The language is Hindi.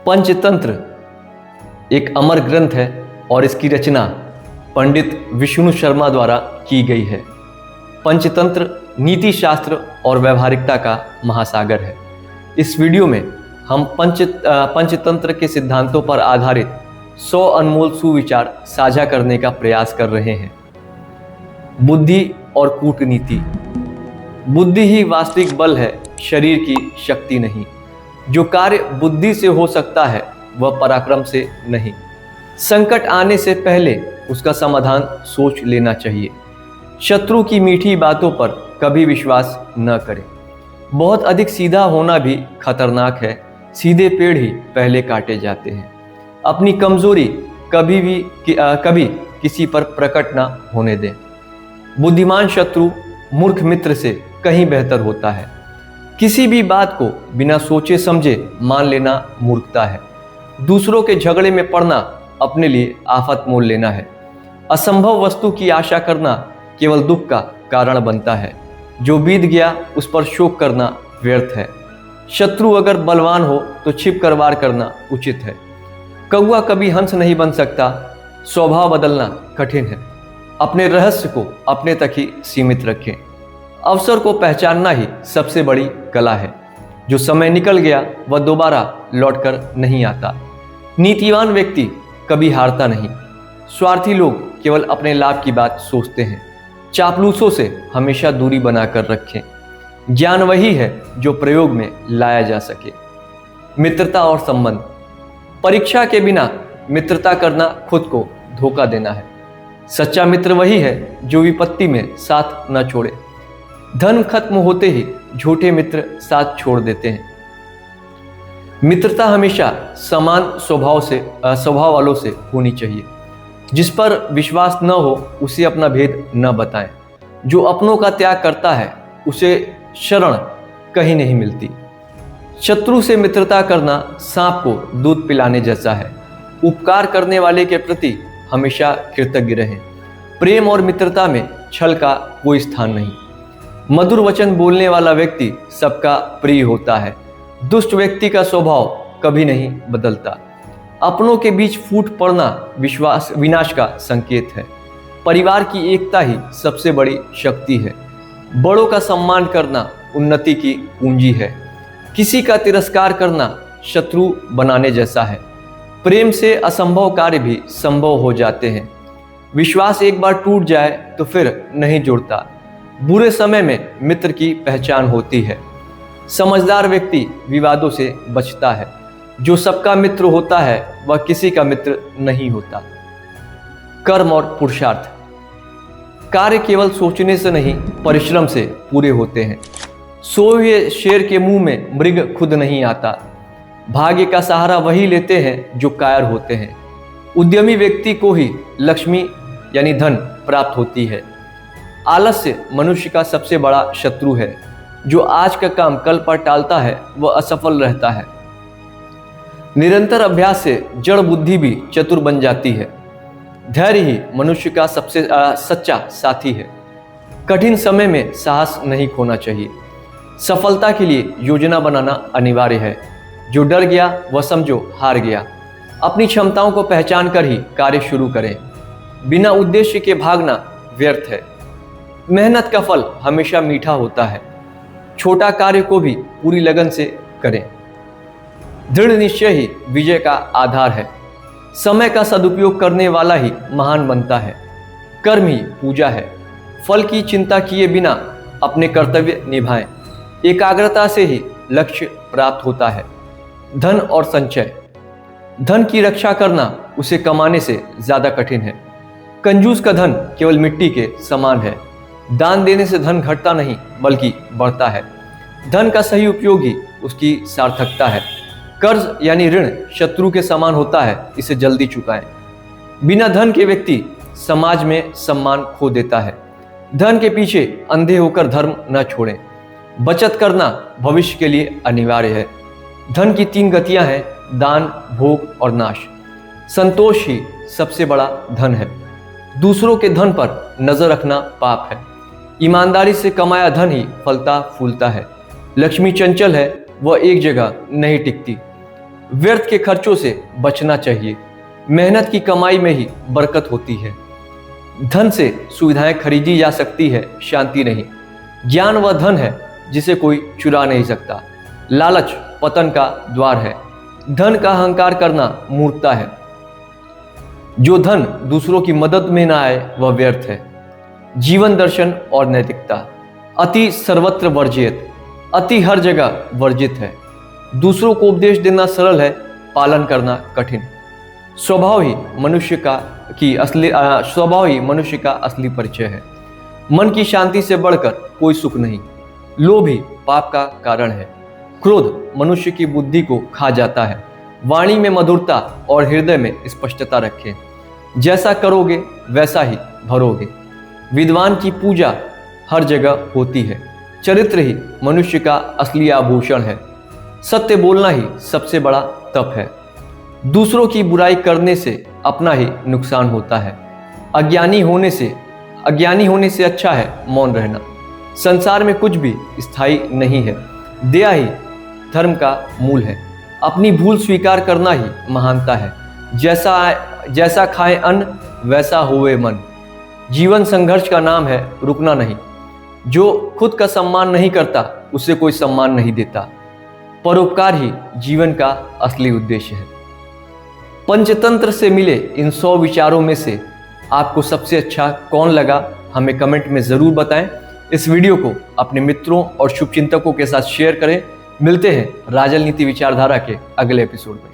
पंचतंत्र एक अमर ग्रंथ है और इसकी रचना पंडित विष्णु शर्मा द्वारा की गई है। पंचतंत्र नीति शास्त्र और व्यवहारिकता का महासागर है। इस वीडियो में हम पंचतंत्र के सिद्धांतों पर आधारित 100 अनमोल सुविचार साझा करने का प्रयास कर रहे हैं। बुद्धि और कूटनीति। बुद्धि ही वास्तविक बल है, शरीर की शक्ति नहीं। जो कार्य बुद्धि से हो सकता है वह पराक्रम से नहीं। संकट आने से पहले उसका समाधान सोच लेना चाहिए। शत्रु की मीठी बातों पर कभी विश्वास न करें। बहुत अधिक सीधा होना भी खतरनाक है। सीधे पेड़ ही पहले काटे जाते हैं। अपनी कमजोरी कभी किसी पर प्रकट न होने दें। बुद्धिमान शत्रु मूर्ख मित्र से कहीं बेहतर होता है। किसी भी बात को बिना सोचे समझे मान लेना मूर्खता है। दूसरों के झगड़े में पड़ना अपने लिए आफत मोल लेना है। असंभव वस्तु की आशा करना केवल दुख का कारण बनता है। जो बीत गया उस पर शोक करना व्यर्थ है। शत्रु अगर बलवान हो तो छिप कर वार करना उचित है। कौवा कभी हंस नहीं बन सकता। स्वभाव बदलना कठिन है। अपने रहस्य को अपने तक ही सीमित रखें। अवसर को पहचानना ही सबसे बड़ी कला है। जो समय निकल गया वह दोबारा लौटकर नहीं आता। नीतिवान व्यक्ति कभी हारता नहीं। स्वार्थी लोग केवल अपने लाभ की बात सोचते हैं। चापलूसों से हमेशा दूरी बनाकर रखें। ज्ञान वही है जो प्रयोग में लाया जा सके। मित्रता और संबंध। परीक्षा के बिना मित्रता करना खुद को धोखा देना है। सच्चा मित्र वही है जो विपत्ति में साथ न छोड़े। धन खत्म होते ही झूठे मित्र साथ छोड़ देते हैं। मित्रता हमेशा समान स्वभाव वालों से होनी चाहिए। जिस पर विश्वास न हो उसे अपना भेद न बताएं। जो अपनों का त्याग करता है उसे शरण कहीं नहीं मिलती। शत्रु से मित्रता करना सांप को दूध पिलाने जैसा है। उपकार करने वाले के प्रति हमेशा कृतज्ञ रहें। प्रेम और मित्रता में छल का कोई स्थान नहीं। मधुर वचन बोलने वाला व्यक्ति सबका प्रिय होता है। दुष्ट व्यक्ति का स्वभाव कभी नहीं बदलता। अपनों के बीच फूट पड़ना विनाश का संकेत है। परिवार की एकता ही सबसे बड़ी शक्ति है। बड़ों का सम्मान करना उन्नति की पूंजी है। किसी का तिरस्कार करना शत्रु बनाने जैसा है। प्रेम से असंभव कार्य भी संभव हो जाते हैं। विश्वास एक बार टूट जाए तो फिर नहीं जुड़ता। बुरे समय में मित्र की पहचान होती है। समझदार व्यक्ति विवादों से बचता है। जो सबका मित्र होता है वह किसी का मित्र नहीं होता। कर्म और पुरुषार्थ। कार्य केवल सोचने से नहीं परिश्रम से पूरे होते हैं। सोए हुए शेर के मुंह में मृग खुद नहीं आता। भाग्य का सहारा वही लेते हैं जो कायर होते हैं। उद्यमी व्यक्ति को ही लक्ष्मी यानी धन प्राप्त होती है। आलस्य मनुष्य का सबसे बड़ा शत्रु है। जो आज का काम कल पर टालता है वह असफल रहता है। निरंतर अभ्यास से जड़ बुद्धि भी चतुर बन जाती है। धैर्य ही मनुष्य का सबसे सच्चा साथी है। कठिन समय में साहस नहीं खोना चाहिए। सफलता के लिए योजना बनाना अनिवार्य है। जो डर गया वह समझो हार गया। अपनी क्षमताओं को पहचान कर ही कार्य शुरू करें। बिना उद्देश्य के भागना व्यर्थ है। मेहनत का फल हमेशा मीठा होता है। छोटा कार्य को भी पूरी लगन से करें। दृढ़ निश्चय ही विजय का आधार है। समय का सदुपयोग करने वाला ही महान बनता है। कर्म ही पूजा है। फल की चिंता किए बिना अपने कर्तव्य निभाएं। एकाग्रता से ही लक्ष्य प्राप्त होता है। धन और संचय। धन की रक्षा करना उसे कमाने से ज्यादा कठिन है। कंजूस का धन केवल मिट्टी के समान है। दान देने से धन घटता नहीं बल्कि बढ़ता है। धन का सही उपयोग ही उसकी सार्थकता है। कर्ज यानी ऋण शत्रु के समान होता है, इसे जल्दी चुकाएं। बिना धन के व्यक्ति समाज में सम्मान खो देता है। धन के पीछे अंधे होकर धर्म न छोड़ें। बचत करना भविष्य के लिए अनिवार्य है। धन की 3 गतियां हैं, दान, भोग और नाश। संतोष ही सबसे बड़ा धन है। दूसरों के धन पर नजर रखना पाप है। ईमानदारी से कमाया धन ही फलता फूलता है। लक्ष्मी चंचल है, वह एक जगह नहीं टिकती। व्यर्थ के खर्चों से बचना चाहिए। मेहनत की कमाई में ही बरकत होती है। धन से सुविधाएं खरीदी जा सकती है, शांति नहीं। ज्ञान वह धन है जिसे कोई चुरा नहीं सकता। लालच पतन का द्वार है। धन का अहंकार करना मूर्खता है। जो धन दूसरों की मदद में ना आए वह व्यर्थ है। जीवन दर्शन और नैतिकता। अति सर्वत्र वर्जित, अति हर जगह वर्जित है। दूसरों को उपदेश देना सरल है, पालन करना कठिन। स्वभाव ही मनुष्य का असली परिचय है। मन की शांति से बढ़कर कोई सुख नहीं। लोभ ही पाप का कारण है। क्रोध मनुष्य की बुद्धि को खा जाता है। वाणी में मधुरता और हृदय में स्पष्टता रखें। जैसा करोगे वैसा ही भरोगे। विद्वान की पूजा हर जगह होती है। चरित्र ही मनुष्य का असली आभूषण है। सत्य बोलना ही सबसे बड़ा तप है। दूसरों की बुराई करने से अपना ही नुकसान होता है। अज्ञानी होने से अच्छा है मौन रहना। संसार में कुछ भी स्थायी नहीं है। दया ही धर्म का मूल है। अपनी भूल स्वीकार करना ही महानता है। जैसा खाए अन्न वैसा होवे मन। जीवन संघर्ष का नाम है, रुकना नहीं। जो खुद का सम्मान नहीं करता उसे कोई सम्मान नहीं देता। परोपकार ही जीवन का असली उद्देश्य है। पंचतंत्र से मिले इन 100 विचारों में से आपको सबसे अच्छा कौन लगा, हमें कमेंट में ज़रूर बताएं। इस वीडियो को अपने मित्रों और शुभचिंतकों के साथ शेयर करें। मिलते हैं राजनीति विचारधारा के अगले एपिसोड में।